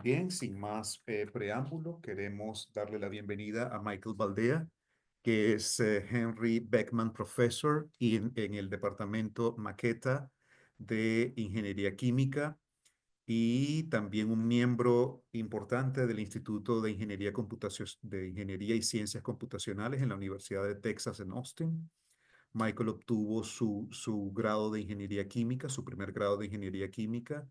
Bien, sin más preámbulo, queremos darle la bienvenida a Michael Baldea, que es Henry Beckman Professor en el departamento Maqueta de Ingeniería Química y también un miembro importante del Instituto de de Ingeniería y Ciencias Computacionales en la Universidad de Texas en Austin. Michael obtuvo su grado de Ingeniería Química, su primer grado de Ingeniería Química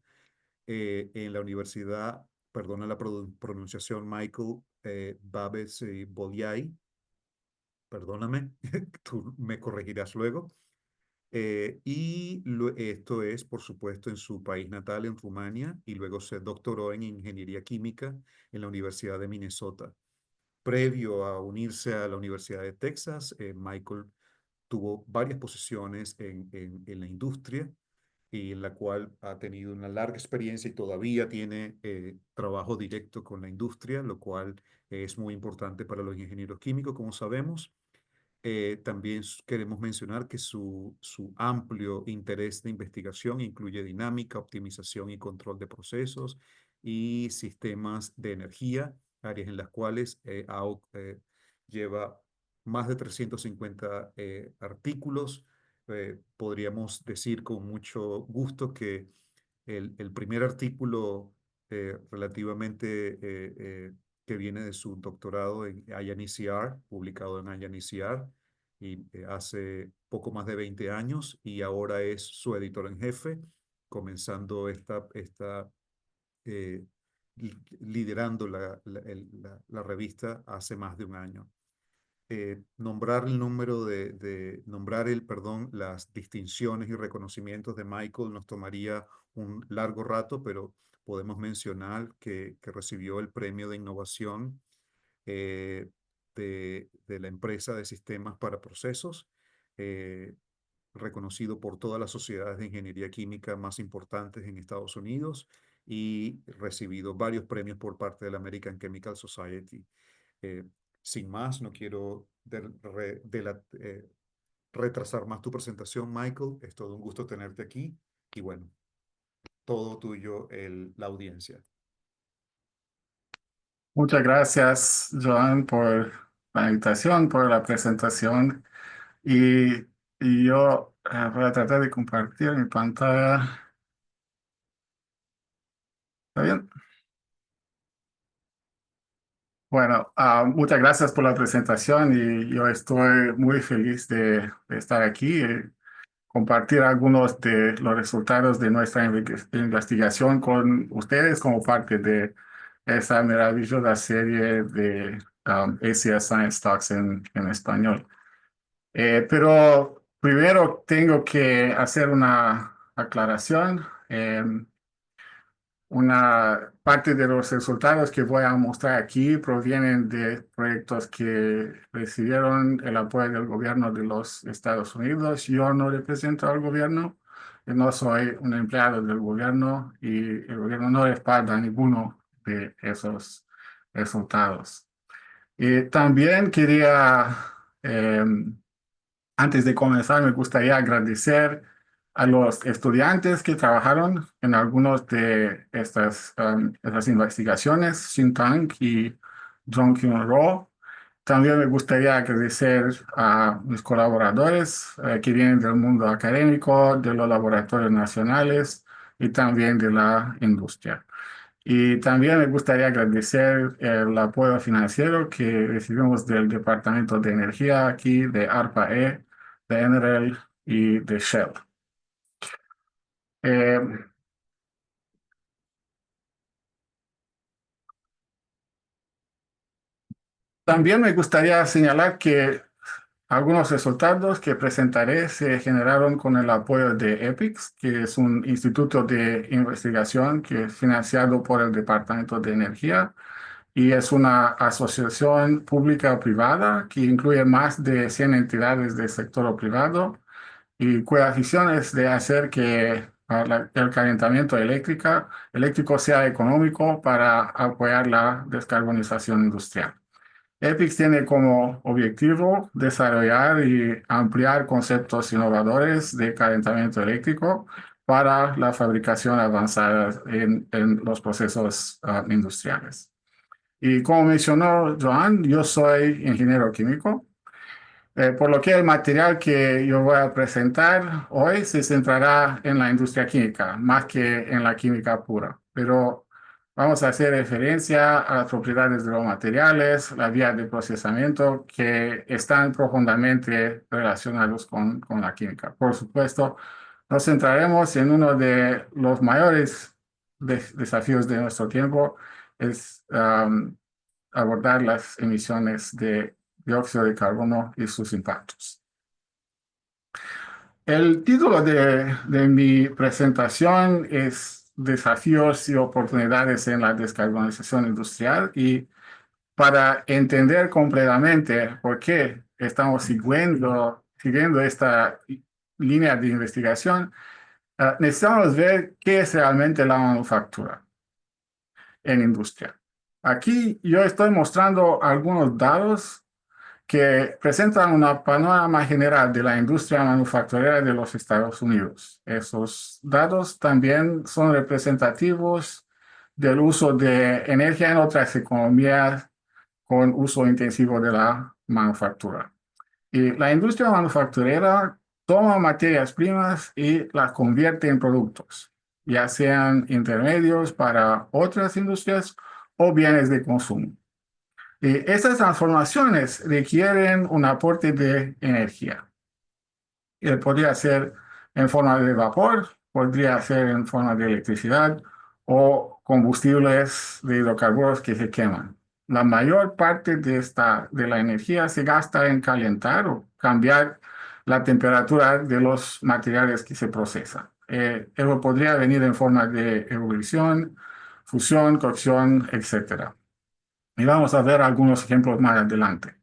en la universidad, perdona la pronunciación, Michael Babes Bolyai, perdóname, tú me corregirás luego. Esto es, por supuesto, en su país natal, en Rumania, y luego se doctoró en Ingeniería Química en la Universidad de Minnesota. Previo a unirse a la Universidad de Texas, Michael tuvo varias posiciones en la industria y en la cual ha tenido una larga experiencia y todavía tiene trabajo directo con la industria, lo cual es muy importante para los ingenieros químicos, como sabemos. También queremos mencionar que su amplio interés de investigación incluye dinámica, optimización y control de procesos y sistemas de energía, áreas en las cuales lleva más de 350 artículos. Podríamos decir con mucho gusto que el primer artículo relativamente que viene de su doctorado en INECR, publicado en INECR, y hace poco más de 20 años, y ahora es su editor en jefe, comenzando eh, liderando la revista hace más de un año. Nombrar el número nombrar perdón, las distinciones y reconocimientos de Michael nos tomaría un largo rato, pero podemos mencionar que recibió el premio de innovación de la empresa de sistemas para procesos, eh, reconocido por todas las sociedades de ingeniería química más importantes en Estados Unidos y recibido varios premios por parte de la American Chemical Society. Eh, Sin más, no quiero retrasar más tu presentación, Michael. Es todo un gusto tenerte aquí y bueno, todo tuyo la audiencia. Muchas gracias, Joan, por la invitación, por la presentación. Y, y yo voy a tratar de compartir mi pantalla. ¿Está bien? Bueno, muchas gracias por la presentación y yo estoy muy feliz de estar aquí y compartir algunos de los resultados de nuestra investigación con ustedes como parte de esa maravillosa serie de ACS Science Talks en español. Pero primero tengo que hacer una aclaración. Una parte de los resultados que voy a mostrar aquí provienen de proyectos que recibieron el apoyo del gobierno de los Estados Unidos. Yo no represento al gobierno, yo no soy un empleado del gobierno y el gobierno no respalda ninguno de esos resultados. Y también quería antes de comenzar, me gustaría agradecer a los estudiantes que trabajaron en algunas de estas investigaciones, Xintang y Zhongkyun Ro. También me gustaría agradecer a mis colaboradores que vienen del mundo académico, de los laboratorios nacionales y también de la industria. Y también me gustaría agradecer el apoyo financiero que recibimos del Departamento de Energía aquí, de ARPA-E, de NREL y de Shell. Eh, También me gustaría señalar que algunos resultados que presentaré se generaron con el apoyo de EPICS, que es un instituto de investigación que es financiado por el Departamento de Energía y es una asociación pública-privada que incluye más de 100 entidades del sector privado y cuya visión es de hacer que el calentamiento eléctrico sea económico para apoyar la descarbonización industrial. EPICS tiene como objetivo desarrollar y ampliar conceptos innovadores de calentamiento eléctrico para la fabricación avanzada en los procesos industriales. Y como mencionó Joan, yo soy ingeniero químico, por lo que el material que yo voy a presentar hoy se centrará en la industria química, más que en la química pura. Pero vamos a hacer referencia a las propiedades de los materiales, la vía de procesamiento, que están profundamente relacionados con la química. Por supuesto, nos centraremos en uno de los mayores desafíos de nuestro tiempo, es abordar las emisiones de dióxido de carbono y sus impactos. El título de mi presentación es Desafíos y oportunidades en la descarbonización industrial, y para entender completamente por qué estamos siguiendo esta línea de investigación, necesitamos ver qué es realmente la manufactura en industria. Aquí yo estoy mostrando algunos datos que presentan una panorama general de la industria manufacturera de los Estados Unidos. Esos datos también son representativos del uso de energía en otras economías con uso intensivo de la manufactura. Y la industria manufacturera toma materias primas y las convierte en productos, ya sean intermedios para otras industrias o bienes de consumo. Estas transformaciones requieren un aporte de energía. Podría ser en forma de vapor, podría ser en forma de electricidad o combustibles de hidrocarburos que se queman. La mayor parte de la energía se gasta en calentar o cambiar la temperatura de los materiales que se procesan. Eso podría venir en forma de ebullición, fusión, cocción, etc. Y vamos a ver algunos ejemplos más adelante.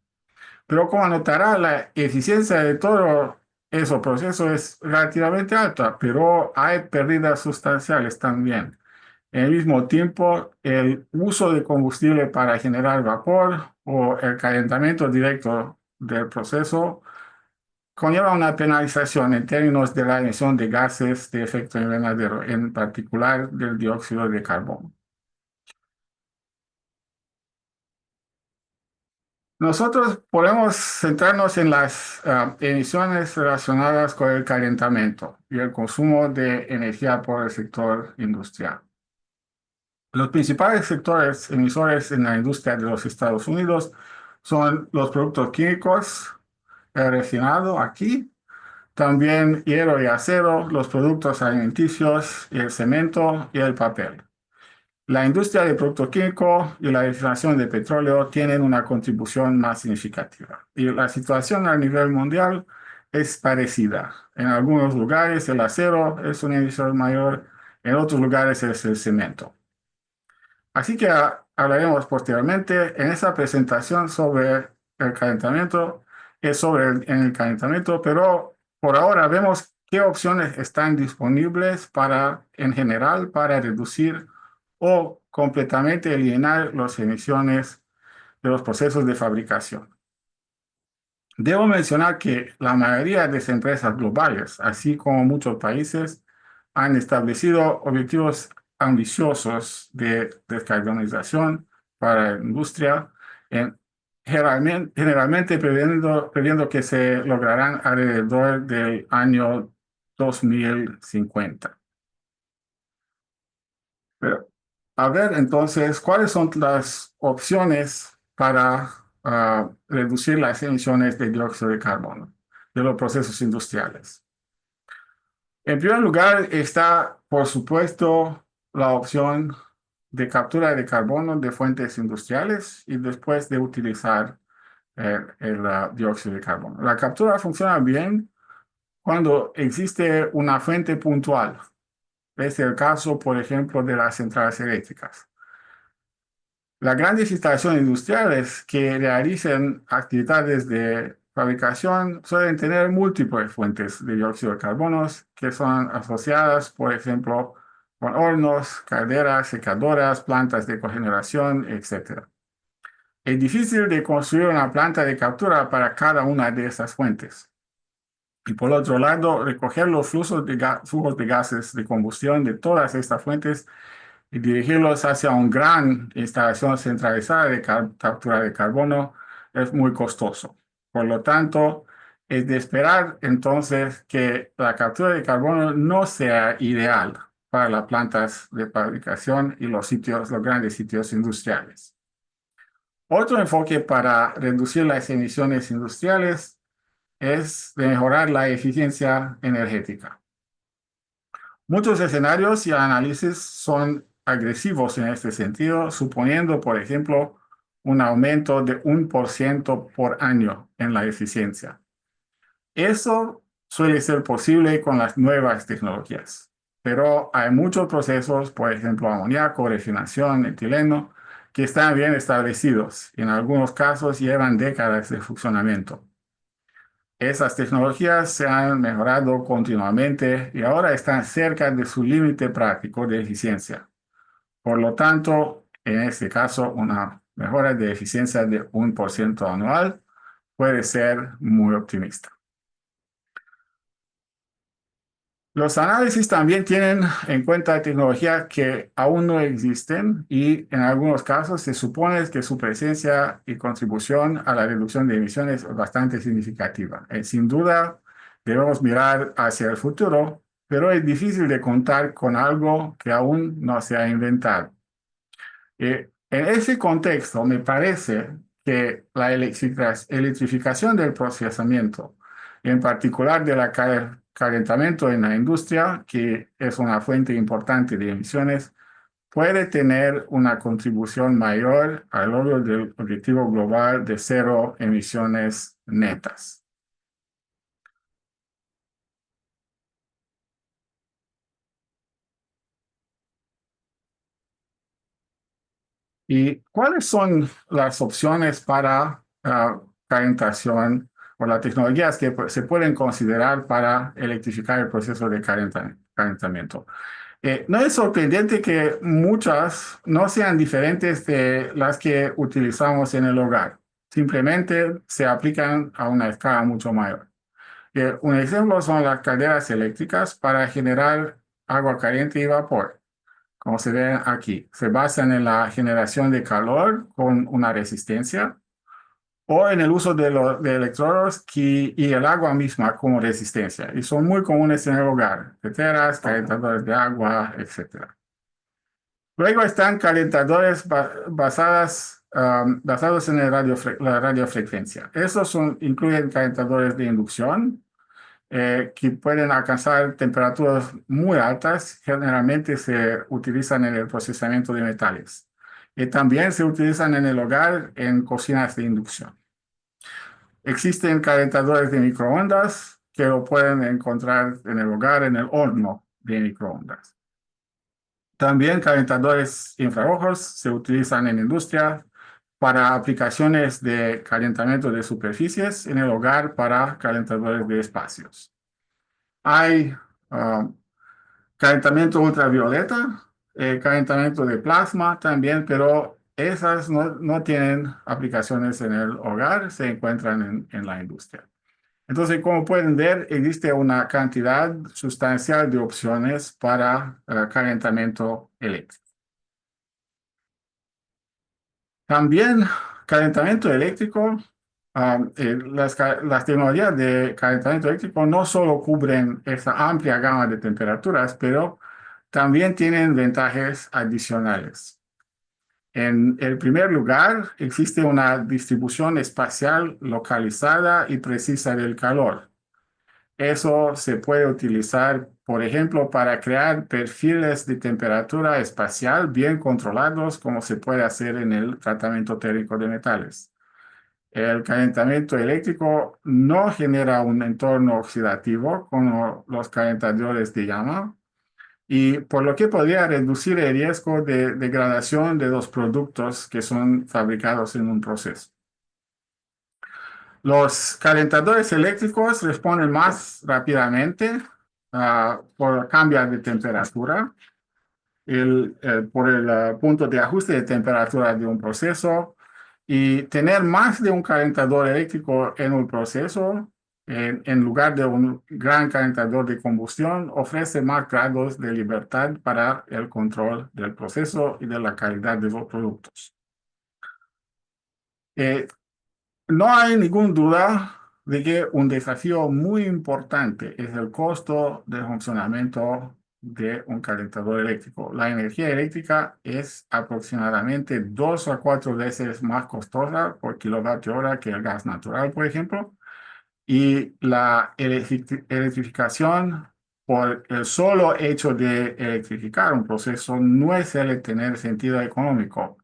Pero como notará, la eficiencia de todo esos procesos es relativamente alta, pero hay pérdidas sustanciales también. En el mismo tiempo, el uso de combustible para generar vapor o el calentamiento directo del proceso conlleva una penalización en términos de la emisión de gases de efecto invernadero, en particular del dióxido de carbono. Nosotros podemos centrarnos en las emisiones relacionadas con el calentamiento y el consumo de energía por el sector industrial. Los principales sectores emisores en la industria de los Estados Unidos son los productos químicos, el refinado aquí, también hierro y acero, los productos alimenticios, el cemento y el papel. La industria de productos químicos y la refinación de petróleo tienen una contribución más significativa. Y la situación a nivel mundial es parecida. En algunos lugares el acero es una emisión mayor, en otros lugares es el cemento. Así que hablaremos posteriormente en esa presentación sobre el calentamiento, en el calentamiento, pero por ahora vemos qué opciones están disponibles en general, para reducir o completamente eliminar las emisiones de los procesos de fabricación. Debo mencionar que la mayoría de las empresas globales, así como muchos países, han establecido objetivos ambiciosos de descarbonización para la industria, generalmente previendo que se lograrán alrededor del año 2050. Pero, a ver, entonces, ¿cuáles son las opciones para reducir las emisiones de dióxido de carbono de los procesos industriales? En primer lugar está, por supuesto, la opción de captura de carbono de fuentes industriales y después de utilizar el dióxido de carbono. La captura funciona bien cuando existe una fuente puntual. Es el caso, por ejemplo, de las centrales eléctricas. Las grandes instalaciones industriales que realicen actividades de fabricación suelen tener múltiples fuentes de dióxido de carbono que son asociadas, por ejemplo, con hornos, calderas, secadoras, plantas de cogeneración, etc. Es difícil de construir una planta de captura para cada una de estas fuentes. Y por otro lado, recoger los flujos de gases de combustión de todas estas fuentes y dirigirlos hacia una gran instalación centralizada de captura de carbono es muy costoso. Por lo tanto, es de esperar entonces que la captura de carbono no sea ideal para las plantas de fabricación y los grandes sitios industriales. Otro enfoque para reducir las emisiones industriales es de mejorar la eficiencia energética. Muchos escenarios y análisis son agresivos en este sentido, suponiendo, por ejemplo, un aumento de 1% por año en la eficiencia. Eso suele ser posible con las nuevas tecnologías, pero hay muchos procesos, por ejemplo, amoníaco, refinación, etileno, que están bien establecidos y en algunos casos llevan décadas de funcionamiento. Esas tecnologías se han mejorado continuamente y ahora están cerca de su límite práctico de eficiencia. Por lo tanto, en este caso, una mejora de eficiencia de 1% anual puede ser muy optimista. Los análisis también tienen en cuenta tecnologías que aún no existen y en algunos casos se supone que su presencia y contribución a la reducción de emisiones es bastante significativa. Sin duda, debemos mirar hacia el futuro, pero es difícil de contar con algo que aún no se ha inventado. En ese contexto, me parece que la electrificación del procesamiento, en particular del calentamiento en la industria, que es una fuente importante de emisiones, puede tener una contribución mayor al logro del objetivo global de cero emisiones netas. ¿Y cuáles son las opciones para calentación o las tecnologías que se pueden considerar para electrificar el proceso de calentamiento? No es sorprendente que muchas no sean diferentes de las que utilizamos en el hogar. Simplemente se aplican a una escala mucho mayor. Un ejemplo son las calderas eléctricas para generar agua caliente y vapor. Como se ve aquí, se basan en la generación de calor con una resistencia o en el uso de electrodos y el agua misma como resistencia. Y son muy comunes en el hogar, teteras, calentadores de agua, etc. Luego están calentadores basados en la radiofrecuencia. Estos incluyen calentadores de inducción, que pueden alcanzar temperaturas muy altas, generalmente se utilizan en el procesamiento de metales. Y también se utilizan en el hogar en cocinas de inducción. Existen calentadores de microondas que lo pueden encontrar en el hogar, en el horno de microondas. También calentadores infrarrojos se utilizan en industria para aplicaciones de calentamiento de superficies, en el hogar para calentadores de espacios. Hay calentamiento ultravioleta, calentamiento de plasma también, pero esas no tienen aplicaciones en el hogar, se encuentran en la industria. Entonces, como pueden ver, existe una cantidad sustancial de opciones para calentamiento eléctrico. También calentamiento eléctrico, las tecnologías de calentamiento eléctrico no solo cubren esta amplia gama de temperaturas, pero también tienen ventajas adicionales. En el primer lugar, existe una distribución espacial localizada y precisa del calor. Eso se puede utilizar, por ejemplo, para crear perfiles de temperatura espacial bien controlados, como se puede hacer en el tratamiento térmico de metales. El calentamiento eléctrico no genera un entorno oxidativo como los calentadores de llama, y por lo que podría reducir el riesgo de degradación de los productos que son fabricados en un proceso. Los calentadores eléctricos responden más rápidamente por cambios de temperatura, por el punto de ajuste de temperatura de un proceso, y tener más de un calentador eléctrico en un proceso en lugar de un gran calentador de combustión, ofrece más grados de libertad para el control del proceso y de la calidad de los productos. Eh, no hay ninguna duda de que un desafío muy importante es el costo de funcionamiento de un calentador eléctrico. La energía eléctrica es aproximadamente 2 a 4 veces más costosa por kilovatio hora que el gas natural, por ejemplo. Y la electrificación, por el solo hecho de electrificar un proceso, no suele tener sentido económico,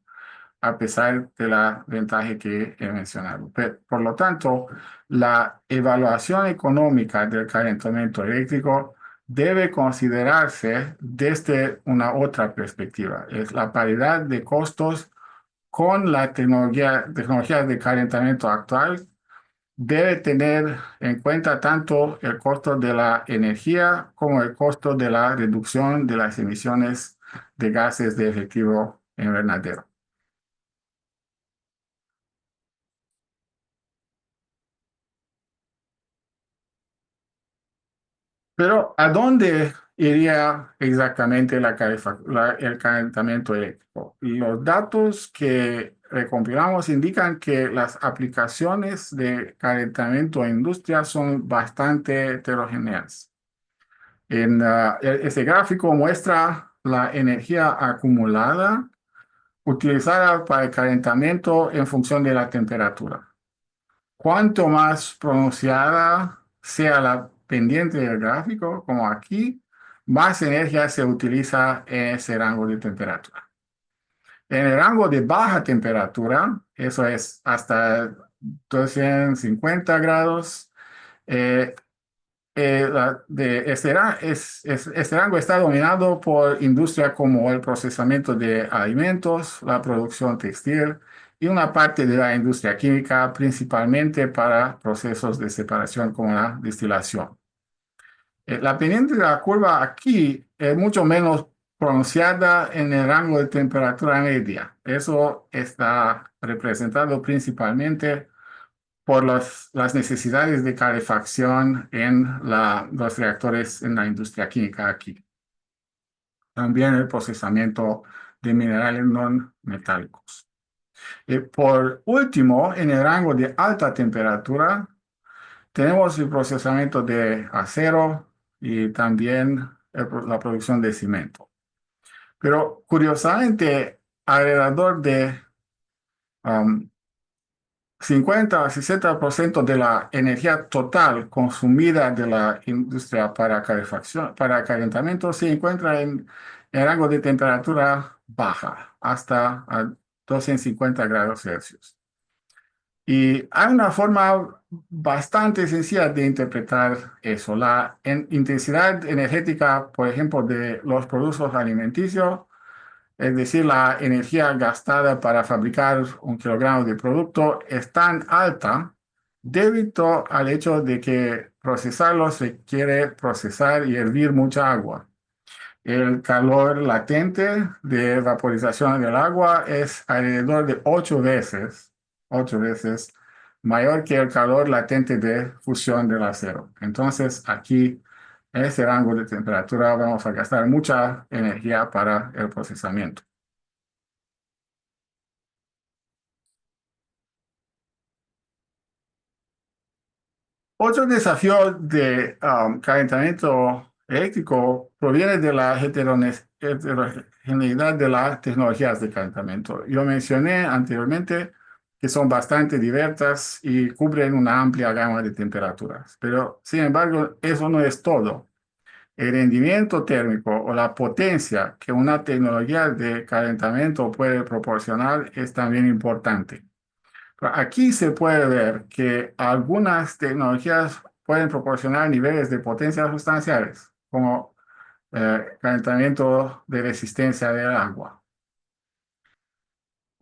a pesar de la ventaja que he mencionado. Por lo tanto, la evaluación económica del calentamiento eléctrico debe considerarse desde una otra perspectiva. Es la paridad de costos con la tecnología de calentamiento actual. Debe tener en cuenta tanto el costo de la energía como el costo de la reducción de las emisiones de gases de efecto invernadero. Pero ¿a dónde iría exactamente el calentamiento eléctrico? Los datos que recompilamos indican que las aplicaciones de calentamiento en industria son bastante heterogéneas. Este gráfico muestra la energía acumulada utilizada para el calentamiento en función de la temperatura. Cuanto más pronunciada sea la pendiente del gráfico, como aquí, más energía se utiliza en ese rango de temperatura. En el rango de baja temperatura, eso es hasta 250 grados, eh, este rango está dominado por industria como el procesamiento de alimentos, la producción textil y una parte de la industria química, principalmente para procesos de separación como la destilación. La pendiente de la curva aquí es mucho menos pronunciada en el rango de temperatura media. Eso está representado principalmente por las necesidades de calefacción en los reactores en la industria química aquí. También el procesamiento de minerales no metálicos. Por último, en el rango de alta temperatura, tenemos el procesamiento de acero y también la producción de cemento. Pero curiosamente, alrededor de 50 a 60% de la energía total consumida de la industria para calefacción, para calentamiento, se encuentra en el rango de temperatura baja, hasta a 250 grados Celsius. Y hay una forma bastante sencilla de interpretar eso. La intensidad energética, por ejemplo, de los productos alimenticios, es decir, la energía gastada para fabricar 1 kilogramo de producto, es tan alta debido al hecho de que procesarlos requiere procesar y hervir mucha agua. El calor latente de vaporización del agua es alrededor de 8 veces mayor que el calor latente de fusión del acero. Entonces, aquí, en este rango de temperatura, vamos a gastar mucha energía para el procesamiento. Otro desafío de calentamiento eléctrico proviene de la heterogeneidad de las tecnologías de calentamiento. Yo mencioné anteriormente que son bastante diversas y cubren una amplia gama de temperaturas, pero sin embargo, eso no es todo. El rendimiento térmico o la potencia que una tecnología de calentamiento puede proporcionar es también importante. Aquí se puede ver que algunas tecnologías pueden proporcionar niveles de potencia sustanciales, como calentamiento de resistencia del agua.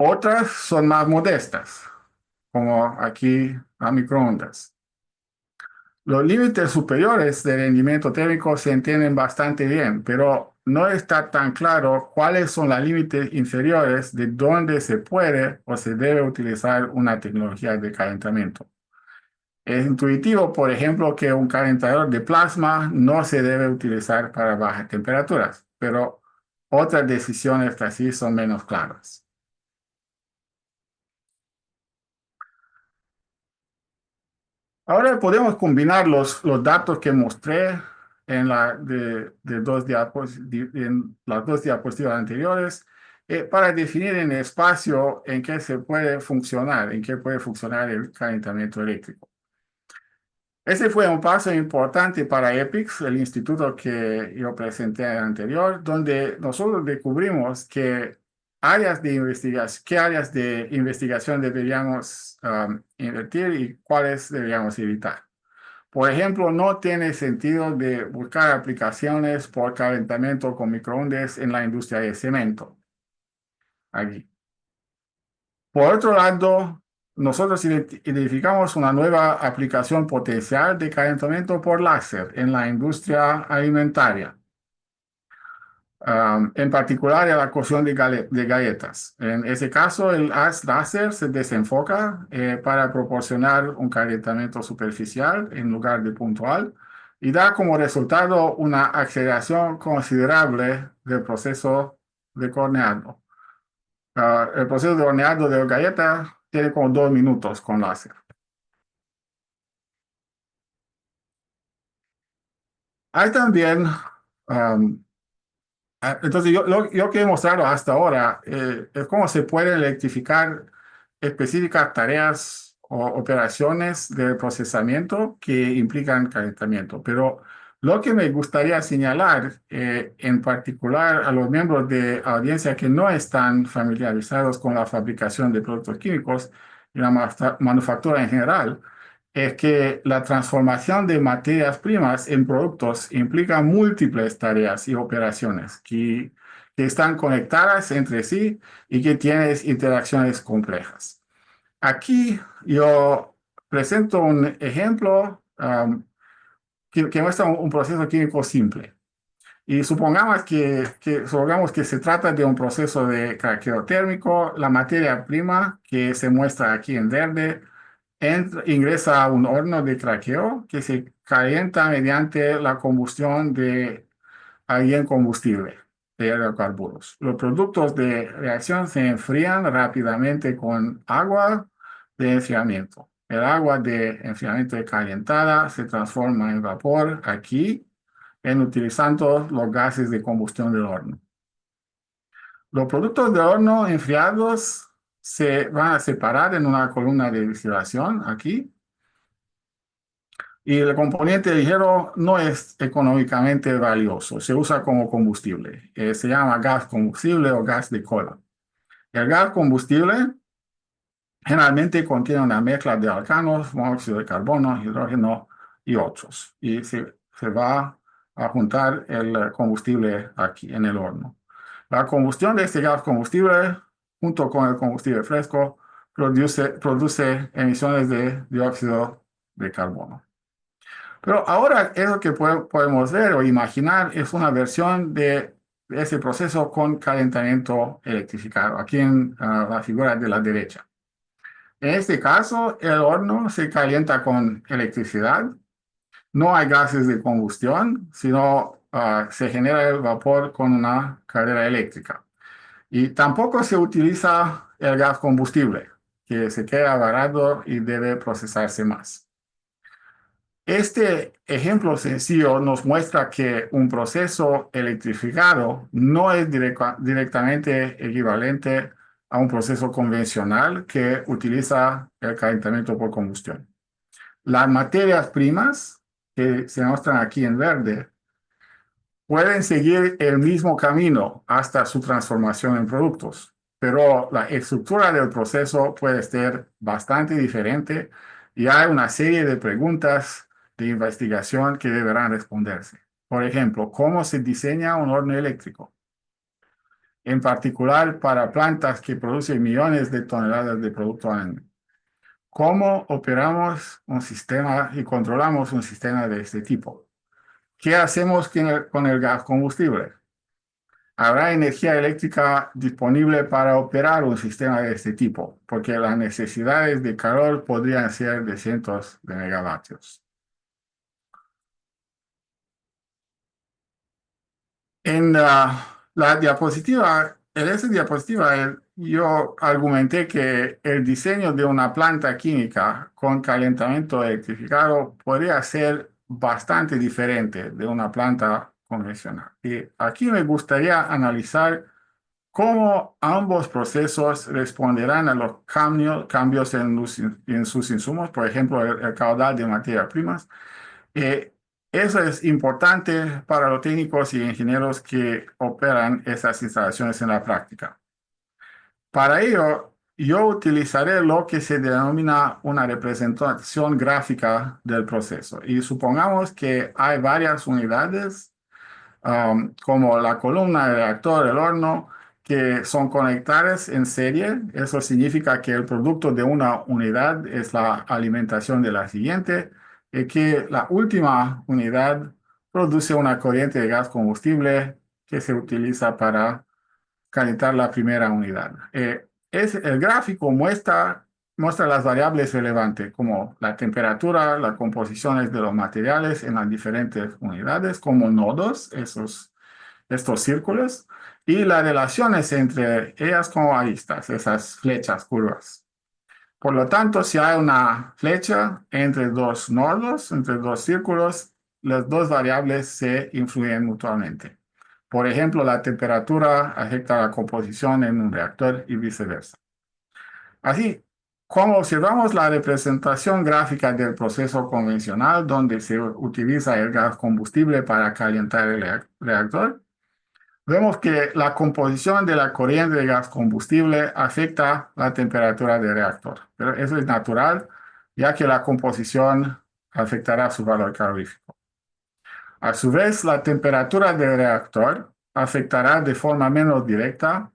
Otras son más modestas, como aquí a microondas. Los límites superiores de rendimiento térmico se entienden bastante bien, pero no está tan claro cuáles son los límites inferiores de dónde se puede o se debe utilizar una tecnología de calentamiento. Es intuitivo, por ejemplo, que un calentador de plasma no se debe utilizar para bajas temperaturas, pero otras decisiones así son menos claras. Ahora podemos combinar los datos que mostré de en las dos diapositivas anteriores para definir en el espacio en que se puede funcionar, en que puede funcionar el calentamiento eléctrico. Ese fue un paso importante para EPICS, el instituto que yo presenté anterior, donde nosotros descubrimos qué áreas de investigación deberíamos invertir y cuáles deberíamos evitar. Por ejemplo, no tiene sentido de buscar aplicaciones por calentamiento con microondas en la industria de cemento. Aquí. Por otro lado, nosotros identificamos una nueva aplicación potencial de calentamiento por láser en la industria alimentaria, en particular en la cocción de galletas. En ese caso, el haz láser se desenfoca para proporcionar un calentamiento superficial en lugar de puntual y da como resultado una aceleración considerable del proceso de horneado. El proceso de horneado de galletas tiene como 2 minutos con láser. Hay también, entonces yo quiero mostrarlo hasta ahora, es cómo se pueden electrificar específicas tareas o operaciones de procesamiento que implican calentamiento. Pero lo que me gustaría señalar, en particular a los miembros de audiencia que no están familiarizados con la fabricación de productos químicos y la manufactura en general, es que la transformación de materias primas en productos implica múltiples tareas y operaciones que están conectadas entre sí y que tienen interacciones complejas. Aquí yo presento un ejemplo que muestra un proceso químico simple. Y supongamos que se trata de un proceso de craqueo térmico. La materia prima que se muestra aquí en verde ingresa a un horno de craqueo que se calienta mediante la combustión de alguien combustible de hidrocarburos. Los productos de reacción se enfrían rápidamente con agua de enfriamiento. El agua de enfriamiento calentada se transforma en vapor aquí en utilizando los gases de combustión del horno. Los productos de horno enfriados se van a separar en una columna de destilación aquí. Y el componente ligero no es económicamente valioso, se usa como combustible. Se llama gas combustible o gas de cola. El gas combustible generalmente contiene una mezcla de alcanos, monóxido de carbono, hidrógeno y otros. Y se va a juntar el combustible aquí en el horno. La combustión de este gas combustible, junto con el combustible fresco, produce emisiones de dióxido de carbono. Pero ahora eso que podemos ver o imaginar es una versión de ese proceso con calentamiento electrificado, aquí en la figura de la derecha. En este caso, el horno se calienta con electricidad, no hay gases de combustión, sino se genera el vapor con una caldera eléctrica. Y tampoco se utiliza el gas combustible, que se queda varado y debe procesarse más. Este ejemplo sencillo nos muestra que un proceso electrificado no es directamente equivalente a un proceso convencional que utiliza el calentamiento por combustión. Las materias primas que se muestran aquí en verde pueden seguir el mismo camino hasta su transformación en productos, pero la estructura del proceso puede ser bastante diferente y hay una serie de preguntas de investigación que deberán responderse. Por ejemplo, ¿cómo se diseña un horno eléctrico? En particular para plantas que producen millones de toneladas de producto al año. ¿Cómo operamos un sistema y controlamos un sistema de este tipo? ¿Qué hacemos con el gas combustible? habrá energía eléctrica disponible para operar un sistema de este tipo, porque las necesidades de calor podrían ser de cientos de megavatios. En la diapositiva, en esa diapositiva, yo argumenté que el diseño de una planta química con calentamiento electrificado podría ser bastante diferente de una planta convencional. Y aquí me gustaría analizar cómo ambos procesos responderán a los cambios en sus insumos, por ejemplo, el caudal de materias primas. Eh, Eso es importante para los técnicos y ingenieros que operan esas instalaciones en la práctica. Para ello, yo utilizaré lo que se denomina una representación gráfica del proceso. Y supongamos que hay varias unidades como la columna, el reactor, el horno, que son conectadas en serie. Eso significa que el producto de una unidad es la alimentación de la siguiente y que la última unidad produce una corriente de gas combustible que se utiliza para calentar la primera unidad. El gráfico muestra las variables relevantes, como la temperatura, las composiciones de los materiales en las diferentes unidades, como nodos, estos círculos, y las relaciones entre ellas como aristas, esas flechas curvas. Por lo tanto, si hay una flecha entre dos nodos, entre dos círculos, las dos variables se influyen mutuamente. Por ejemplo, la temperatura afecta la composición en un reactor y viceversa. Así, como observamos la representación gráfica del proceso convencional, donde se utiliza el gas combustible para calentar el reactor, vemos que la composición de la corriente de gas combustible afecta la temperatura del reactor. Pero eso es natural, ya que la composición afectará su valor calorífico. A su vez, la temperatura del reactor afectará de forma menos directa,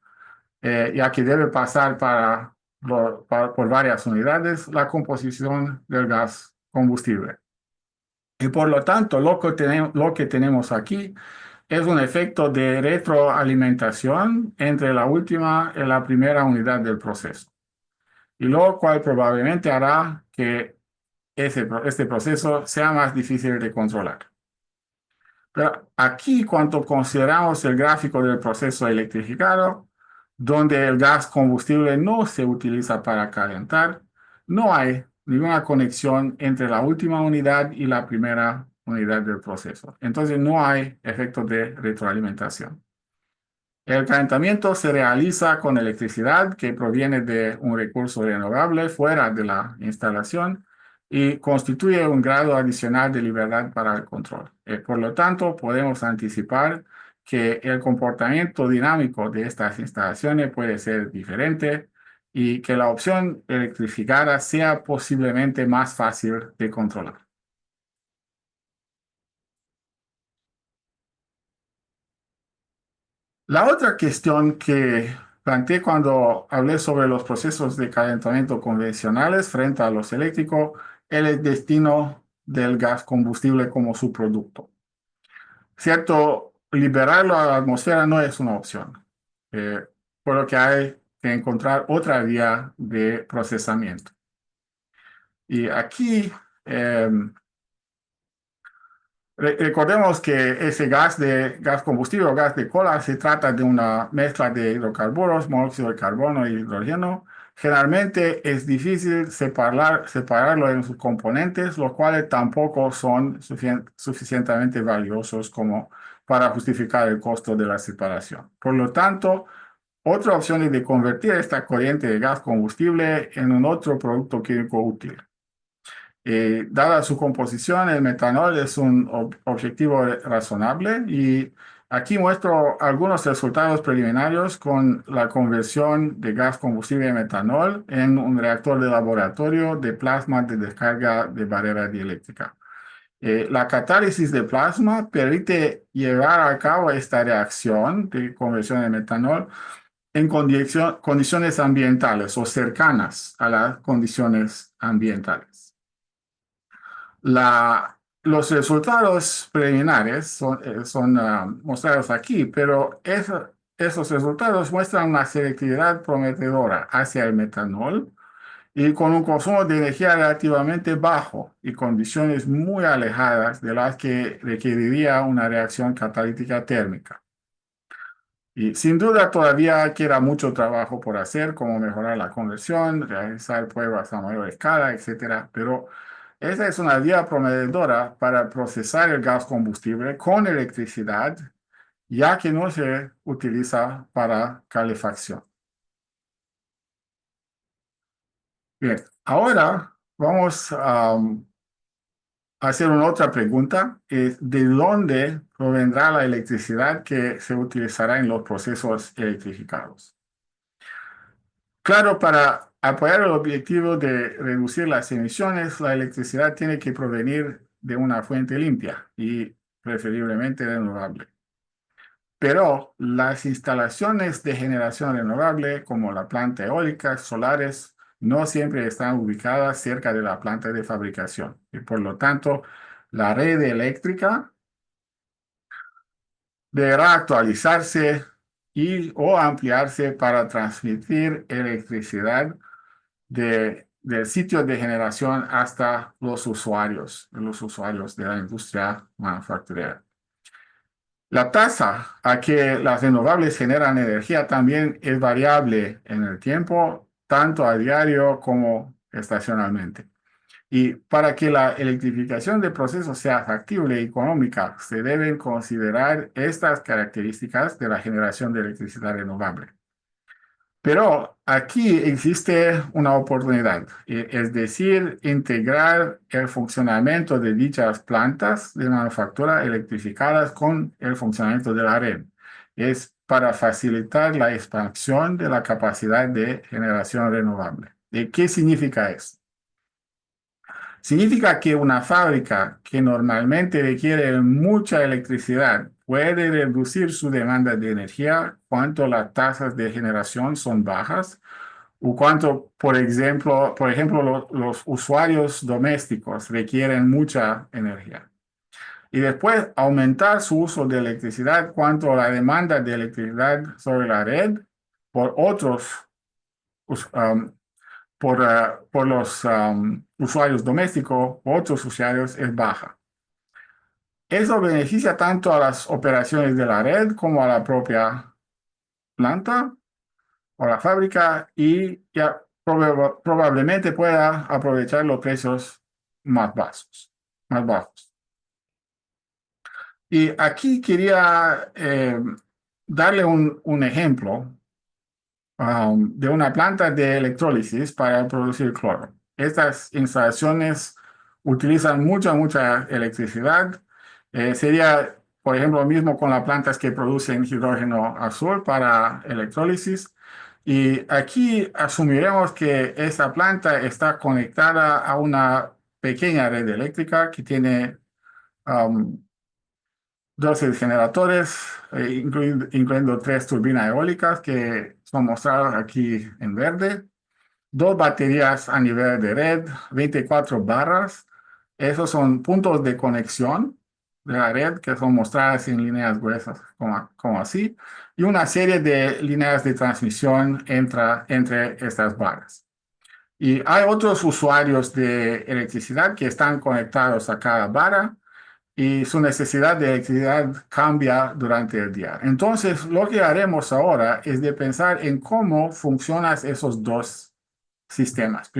ya que debe pasar por varias unidades, la composición del gas combustible. Y por lo tanto, lo que tenemos aquí es un efecto de retroalimentación entre la última y la primera unidad del proceso, y lo cual probablemente hará que este proceso sea más difícil de controlar. Pero aquí, cuando consideramos el gráfico del proceso electrificado, donde el gas combustible no se utiliza para calentar, no hay ninguna conexión entre la última unidad y la primera unidad del proceso. Entonces, no hay efecto de retroalimentación. El calentamiento se realiza con electricidad que proviene de un recurso renovable fuera de la instalación y constituye un grado adicional de libertad para el control. Por lo tanto, podemos anticipar que el comportamiento dinámico de estas instalaciones puede ser diferente y que la opción electrificada sea posiblemente más fácil de controlar. La otra cuestión que planteé cuando hablé sobre los procesos de calentamiento convencionales frente a los eléctricos es el destino del gas combustible como subproducto. Cierto, liberarlo a la atmósfera no es una opción, eh, por lo que hay que encontrar otra vía de procesamiento. Y aquí recordemos que ese gas combustible o gas de cola se trata de una mezcla de hidrocarburos, monóxido de carbono y hidrógeno. Generalmente es difícil separarlo en sus componentes, los cuales tampoco son suficientemente valiosos como para justificar el costo de la separación. Por lo tanto, otra opción es de convertir esta corriente de gas combustible en un otro producto químico útil. Dada su composición, el metanol es un objetivo razonable y aquí muestro algunos resultados preliminarios con la conversión de gas combustible a metanol en un reactor de laboratorio de plasma de descarga de barrera dieléctrica. La catálisis de plasma permite llevar a cabo esta reacción de conversión de metanol en condiciones ambientales o cercanas a las condiciones ambientales. Los resultados preliminares son mostrados aquí, pero esos resultados muestran una selectividad prometedora hacia el metanol y con un consumo de energía relativamente bajo y condiciones muy alejadas de las que requeriría una reacción catalítica térmica. Y sin duda todavía queda mucho trabajo por hacer, como mejorar la conversión, realizar pruebas a mayor escala, etcétera. Pero esa es una vía prometedora para procesar el gas combustible con electricidad, ya que no se utiliza para calefacción. Bien, ahora vamos a hacer una otra pregunta. ¿De dónde provendrá la electricidad que se utilizará en los procesos electrificados? Claro, para apoyar el objetivo de reducir las emisiones, la electricidad tiene que provenir de una fuente limpia y preferiblemente renovable. Pero las instalaciones de generación renovable, como la planta eólica, solares, no siempre están ubicadas cerca de la planta de fabricación. Y por lo tanto, la red eléctrica deberá actualizarse y o ampliarse para transmitir electricidad del sitio de generación hasta los usuarios de la industria manufacturera. La tasa a que las renovables generan energía también es variable en el tiempo, tanto a diario como estacionalmente. Y para que la electrificación de procesos sea factible y económica, se deben considerar estas características de la generación de electricidad renovable. Pero aquí existe una oportunidad, es decir, integrar el funcionamiento de dichas plantas de manufactura electrificadas con el funcionamiento de la red. Es para facilitar la expansión de la capacidad de generación renovable. ¿Y qué significa esto? Significa que una fábrica que normalmente requiere mucha electricidad puede reducir su demanda de energía cuando las tasas de generación son bajas o cuando, por ejemplo, los usuarios domésticos requieren mucha energía. Y después aumentar su uso de electricidad cuando la demanda de electricidad sobre la red por otros por los usuarios domésticos o otros usuarios es baja. Eso beneficia tanto a las operaciones de la red como a la propia planta o la fábrica y ya probablemente pueda aprovechar los precios más bajos, más bajos. Y aquí quería darle un ejemplo de una planta de electrólisis para producir cloro. Estas instalaciones utilizan mucha electricidad. Sería, por ejemplo, lo mismo con las plantas que producen hidrógeno azul para electrólisis. Y aquí asumiremos que esta planta está conectada a una pequeña red eléctrica que tiene 12 generadores, incluyendo 3 turbinas eólicas que son mostradas aquí en verde, 2 baterías a nivel de red, 24 barras. Esos son puntos de conexión de la red que son mostradas en líneas gruesas, como así, y una serie de líneas de transmisión entre estas barras. Y hay otros usuarios de electricidad que están conectados a cada barra y su necesidad de electricidad cambia durante el día. Entonces, lo que haremos ahora es de pensar en cómo funcionan esos dos sistemas.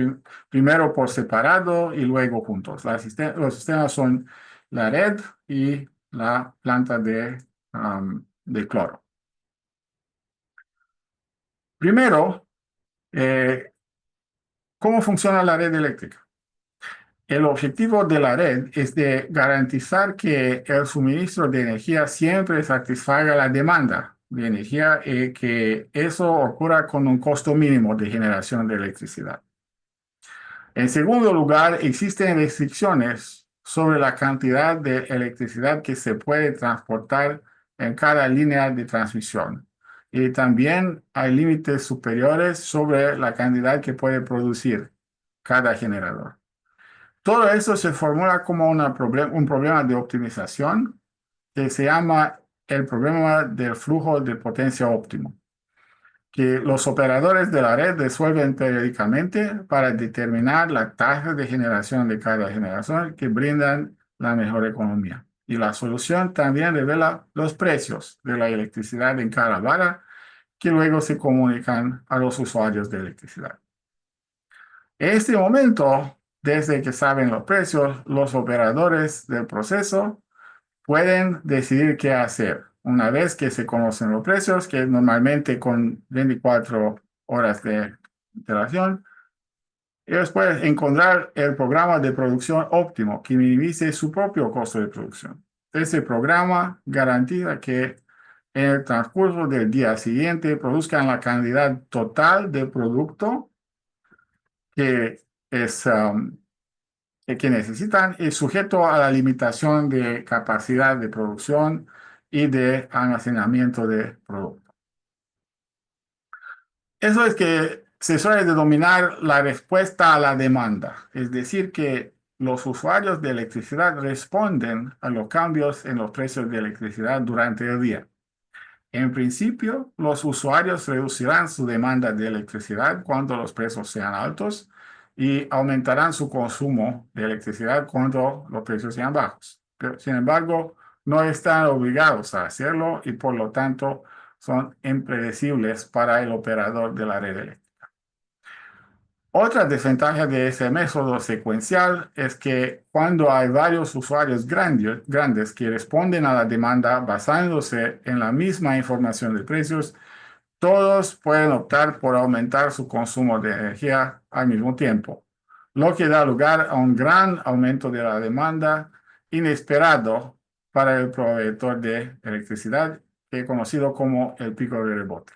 Primero por separado y luego juntos. Los sistemas son la red y la planta de cloro. Primero, ¿cómo funciona la red eléctrica? El objetivo de la red es de garantizar que el suministro de energía siempre satisfaga la demanda de energía y que eso ocurra con un costo mínimo de generación de electricidad. En segundo lugar, existen restricciones sobre la cantidad de electricidad que se puede transportar en cada línea de transmisión. Y también hay límites superiores sobre la cantidad que puede producir cada generador. Todo eso se formula como un problema de optimización que se llama el problema del flujo de potencia óptimo, que los operadores de la red resuelven periódicamente para determinar la tasa de generación de cada generación que brindan la mejor economía. Y la solución también revela los precios de la electricidad en cada vara que luego se comunican a los usuarios de electricidad. En este momento, desde que saben los precios, los operadores del proceso pueden decidir qué hacer. Una vez que se conocen los precios, que normalmente con 24 horas de interacción, ellos pueden encontrar el programa de producción óptimo que minimice su propio costo de producción. Ese programa garantiza que en el transcurso del día siguiente produzcan la cantidad total de producto que es que necesitan y sujeto a la limitación de capacidad de producción y de almacenamiento de producto. Eso es que se suele denominar la respuesta a la demanda, es decir, que los usuarios de electricidad responden a los cambios en los precios de electricidad durante el día. En principio, los usuarios reducirán su demanda de electricidad cuando los precios sean altos y aumentarán su consumo de electricidad cuando los precios sean bajos. Pero, sin embargo, no están obligados a hacerlo y por lo tanto son impredecibles para el operador de la red eléctrica. Otra desventaja de ese método secuencial es que cuando hay varios usuarios grandes que responden a la demanda basándose en la misma información de precios, todos pueden optar por aumentar su consumo de energía al mismo tiempo, lo que da lugar a un gran aumento de la demanda inesperado para el proveedor de electricidad, que es conocido como el pico de rebote.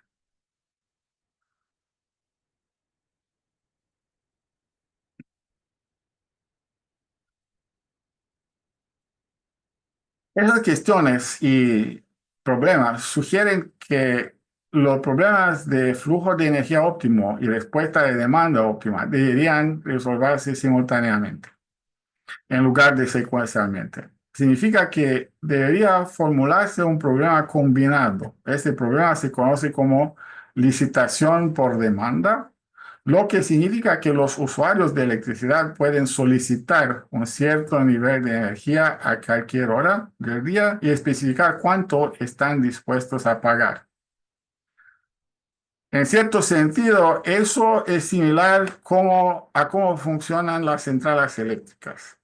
Esas cuestiones y problemas sugieren que los problemas de flujo de energía óptimo y respuesta de demanda óptima deberían resolverse simultáneamente en lugar de secuencialmente. Significa que debería formularse un problema combinado. Este problema se conoce como licitación por demanda, lo que significa que los usuarios de electricidad pueden solicitar un cierto nivel de energía a cualquier hora del día y especificar cuánto están dispuestos a pagar. En cierto sentido, eso es similar a cómo funcionan las centrales eléctricas.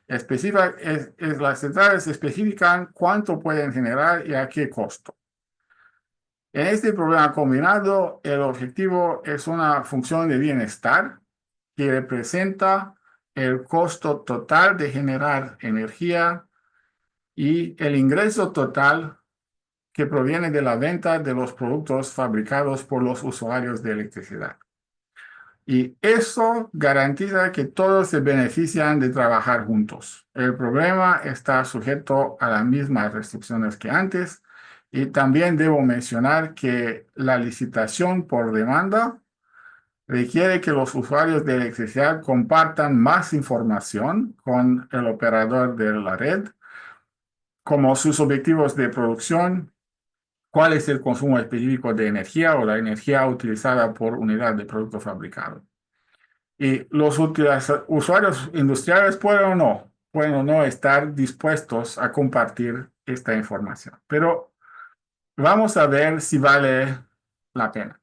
Las centrales especifican cuánto pueden generar y a qué costo. En este problema combinado, el objetivo es una función de bienestar que representa el costo total de generar energía y el ingreso total que proviene de la venta de los productos fabricados por los usuarios de electricidad. Y eso garantiza que todos se benefician de trabajar juntos. El problema está sujeto a las mismas restricciones que antes. Y también debo mencionar que la licitación por demanda requiere que los usuarios de electricidad compartan más información con el operador de la red, como sus objetivos de producción, cuál es el consumo específico de energía o la energía utilizada por unidad de producto fabricado. Y los usuarios industriales pueden o no estar dispuestos a compartir esta información. Pero vamos a ver si vale la pena.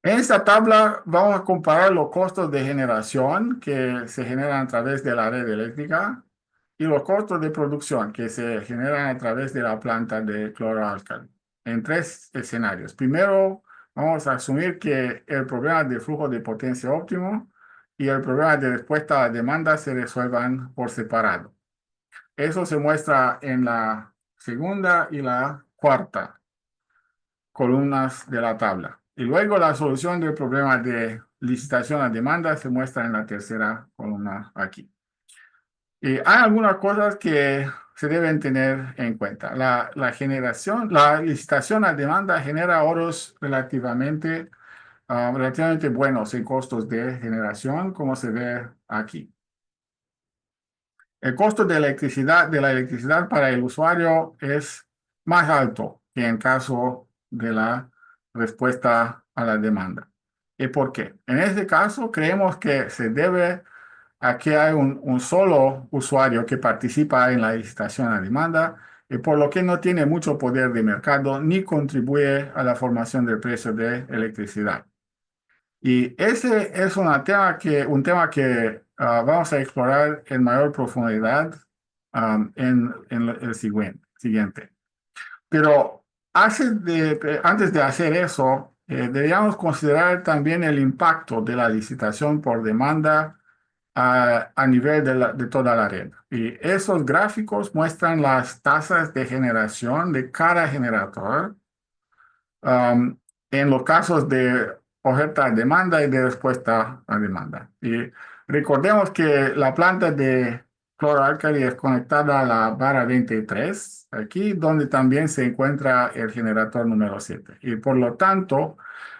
En esta tabla vamos a comparar los costos de generación que se generan a través de la red eléctrica y los costos de producción que se generan a través de la planta de cloroalcali en tres escenarios. Primero, vamos a asumir que el problema de flujo de potencia óptimo y el problema de respuesta a la demanda se resuelvan por separado. Eso se muestra en la segunda y la cuarta columnas de la tabla. Y luego la solución del problema de licitación a demanda se muestra en la tercera columna aquí. Y hay algunas cosas que se deben tener en cuenta. La licitación a demanda genera ahorros relativamente buenos en costos de generación, como se ve aquí. El costo de la electricidad para el usuario es más alto que en caso de la respuesta a la demanda. ¿Y por qué? En este caso, creemos que se debe a que hay un solo usuario que participa en la licitación a demanda y por lo que no tiene mucho poder de mercado ni contribuye a la formación del precio de electricidad. Y ese es un tema que vamos a explorar en mayor profundidad en el siguiente. Pero antes de hacer eso, deberíamos considerar también el impacto de la licitación por demanda a nivel de toda la red. Y esos gráficos muestran las tasas de generación de cada generador en los casos de oferta a demanda y de respuesta a demanda. Y recordemos que la planta de cloralcali es conectada a la vara 23, aquí donde también se encuentra el generador número 7. Y por lo tanto,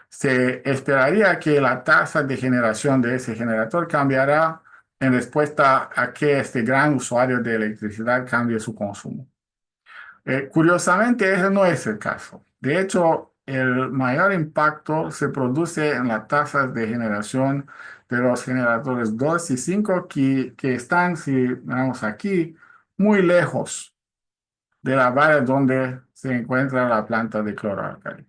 se esperaría que la tasa de generación de ese generador cambiará en respuesta a que este gran usuario de electricidad cambie su consumo. Curiosamente, ese no es el caso. De hecho, el mayor impacto se produce en las tasas de generación de los generadores 2 y 5 que están, si vemos aquí, muy lejos de la vara donde se encuentra la planta de cloralcali.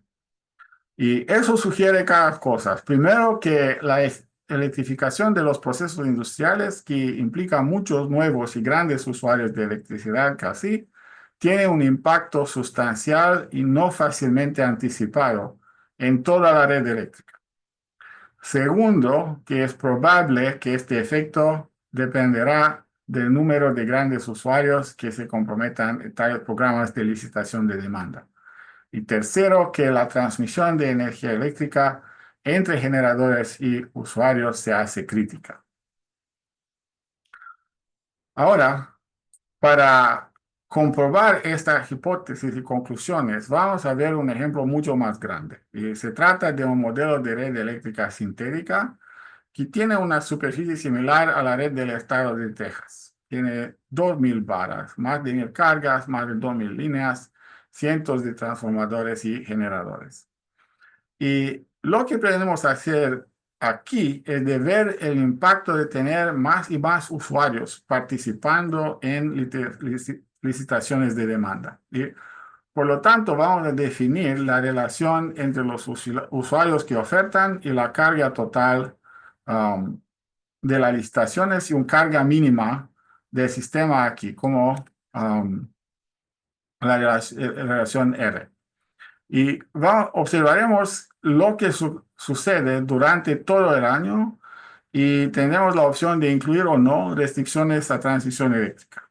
Y eso sugiere cada cosa. Primero, que la electrificación de los procesos industriales, que implica muchos nuevos y grandes usuarios de electricidad casi, tiene un impacto sustancial y no fácilmente anticipado en toda la red eléctrica. Segundo, que es probable que este efecto dependerá del número de grandes usuarios que se comprometan en tales programas de licitación de demanda. Y tercero, que la transmisión de energía eléctrica entre generadores y usuarios se hace crítica. Ahora, para comprobar estas hipótesis y conclusiones, vamos a ver un ejemplo mucho más grande. Y se trata de un modelo de red eléctrica sintética que tiene una superficie similar a la red del estado de Texas. Tiene 2.000 varas, más de 1.000 cargas, más de 2.000 líneas, cientos de transformadores y generadores. Y lo que pretendemos hacer aquí es de ver el impacto de tener más y más usuarios participando en licitaciones de demanda. Y por lo tanto, vamos a definir la relación entre los usuarios que ofertan y la carga total de las licitaciones y una carga mínima del sistema aquí, como la relación R. Y observaremos lo que sucede durante todo el año y tendremos la opción de incluir o no restricciones a transición eléctrica.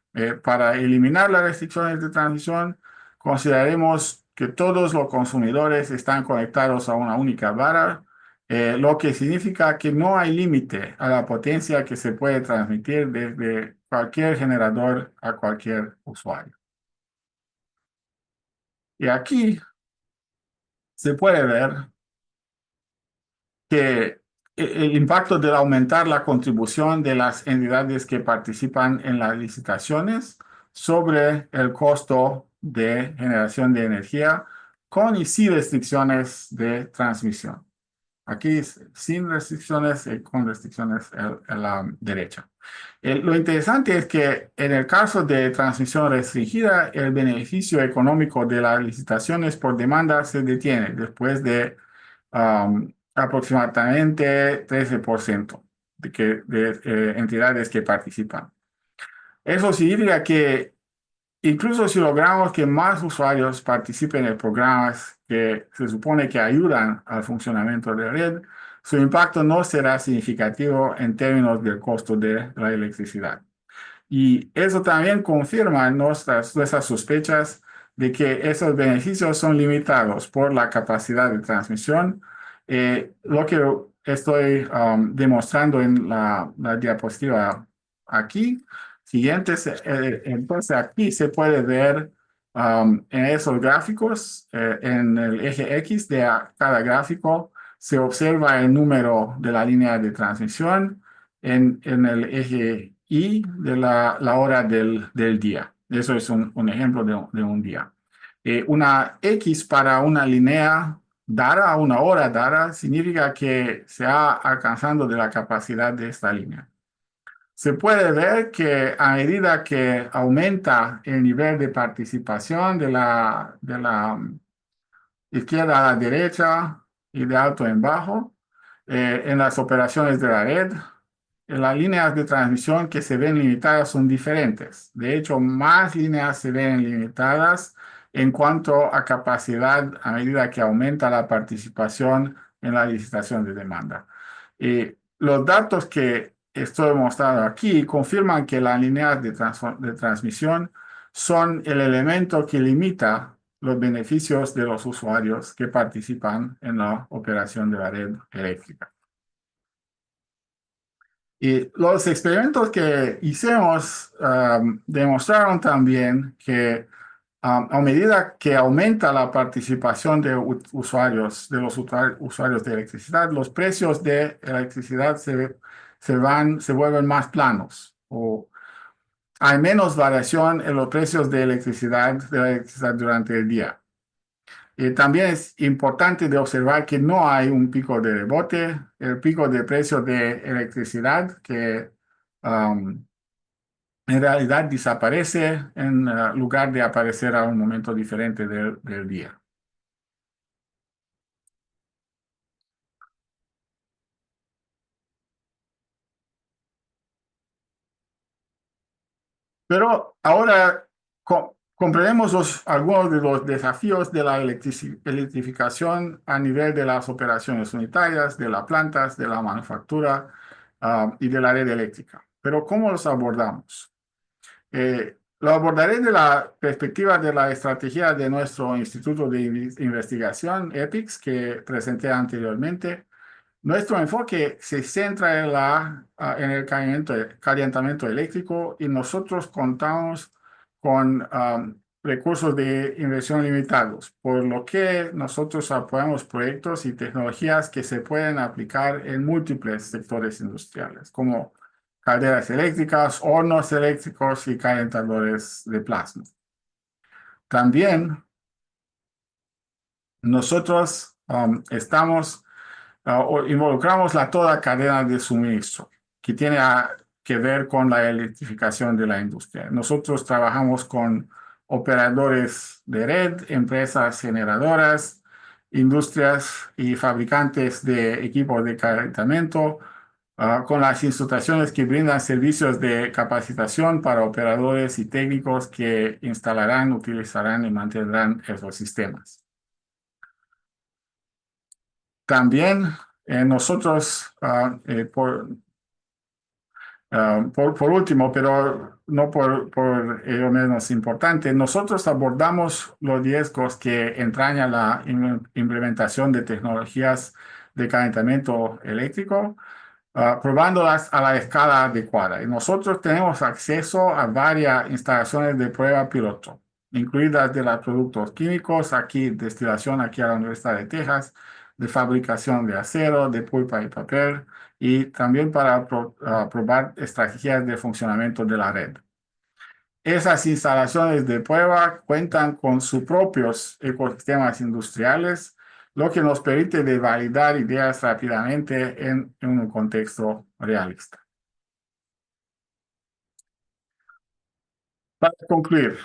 Para eliminar las restricciones de transición, consideraremos que todos los consumidores están conectados a una única vara, lo que significa que no hay límite a la potencia que se puede transmitir desde cualquier generador a cualquier usuario. Y aquí se puede ver que el impacto de aumentar la contribución de las entidades que participan en las licitaciones sobre el costo de generación de energía con y sin restricciones de transmisión. Aquí sin restricciones y con restricciones a la derecha. Lo interesante es que en el caso de transmisión restringida, el beneficio económico de las licitaciones por demanda se detiene después de aproximadamente 13% de entidades que participan. Eso significa que incluso si logramos que más usuarios participen en programas que se supone que ayudan al funcionamiento de la red, su impacto no será significativo en términos del costo de la electricidad. Y eso también confirma nuestras sospechas de que esos beneficios son limitados por la capacidad de transmisión. Lo que estoy demostrando en la diapositiva aquí, siguiente, entonces aquí se puede ver en esos gráficos, en el eje X de cada gráfico, se observa el número de la línea de transmisión. En el eje y de la hora del día. Eso es un ejemplo de un día. Una X para una línea dada, una hora dada, significa que se ha alcanzando de la capacidad de esta línea. Se puede ver que a medida que aumenta el nivel de participación de la izquierda a la derecha y de alto en bajo, en las operaciones de la red, las líneas de transmisión que se ven limitadas son diferentes. De hecho, más líneas se ven limitadas en cuanto a capacidad a medida que aumenta la participación en la licitación de demanda. Los datos que estoy mostrando aquí confirman que las líneas de transmisión son el elemento que limita los beneficios de los usuarios que participan en la operación de la red eléctrica. Y los experimentos que hicimos demostraron también que a medida que aumenta la participación de usuarios, de los usuarios de electricidad, los precios de electricidad se vuelven más planos o hay menos variación en los precios de la electricidad durante el día. También es importante de observar que no hay un pico de rebote, el pico de precio de electricidad que en realidad desaparece en lugar de aparecer a un momento diferente del día. Pero ahora comprendemos algunos de los desafíos de la electrificación a nivel de las operaciones unitarias, de las plantas, de la manufactura y de la red eléctrica. Pero ¿cómo los abordamos? Lo abordaré de la perspectiva de la estrategia de nuestro Instituto de Investigación, EPICS, que presenté anteriormente. Nuestro enfoque se centra en el calentamiento eléctrico y nosotros contamos con recursos de inversión limitados, por lo que nosotros apoyamos proyectos y tecnologías que se pueden aplicar en múltiples sectores industriales, como calderas eléctricas, hornos eléctricos y calentadores de plasma. También nosotros involucramos toda cadena de suministro que tiene que ver con la electrificación de la industria. Nosotros trabajamos con operadores de red, empresas generadoras, industrias y fabricantes de equipos de calentamiento, con las instituciones que brindan servicios de capacitación para operadores y técnicos que instalarán, utilizarán y mantendrán esos sistemas. También nosotros, por último, pero no por ello menos importante, nosotros abordamos los riesgos que entraña la implementación de tecnologías de calentamiento eléctrico, probándolas a la escala adecuada. Y nosotros tenemos acceso a varias instalaciones de prueba piloto, incluidas de los productos químicos, aquí destilación, aquí a la Universidad de Texas, de fabricación de acero, de pulpa y papel, y también para probar estrategias de funcionamiento de la red. Esas instalaciones de prueba cuentan con sus propios ecosistemas industriales, lo que nos permite de validar ideas rápidamente en un contexto realista. Para concluir,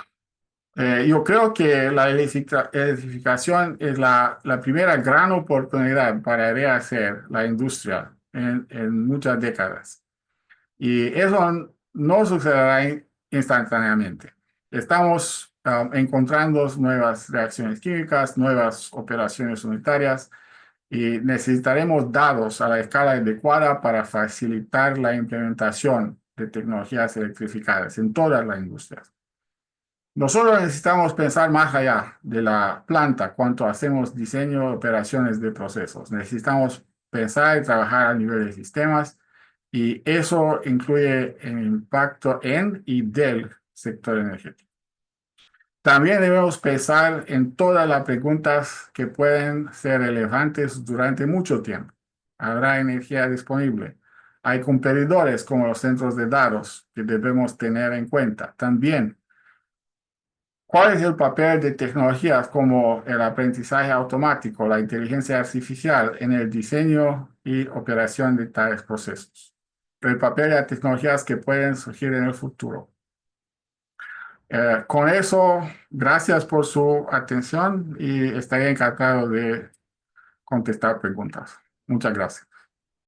yo creo que la electrificación es la primera gran oportunidad para rehacer la industria en muchas décadas. Y eso no sucederá instantáneamente. Estamos encontrando nuevas reacciones químicas, nuevas operaciones unitarias y necesitaremos datos a la escala adecuada para facilitar la implementación de tecnologías electrificadas en todas las industrias. Nosotros necesitamos pensar más allá de la planta cuando hacemos diseño de operaciones de procesos. Necesitamos pensar y trabajar a nivel de sistemas y eso incluye el impacto en y del sector energético. También debemos pensar en todas las preguntas que pueden ser relevantes durante mucho tiempo. ¿Habrá energía disponible? Hay competidores como los centros de datos que debemos tener en cuenta. También, ¿cuál es el papel de tecnologías como el aprendizaje automático, la inteligencia artificial en el diseño y operación de tales procesos? El papel de las tecnologías que pueden surgir en el futuro. Con eso, gracias por su atención y estaré encantado de contestar preguntas. Muchas gracias.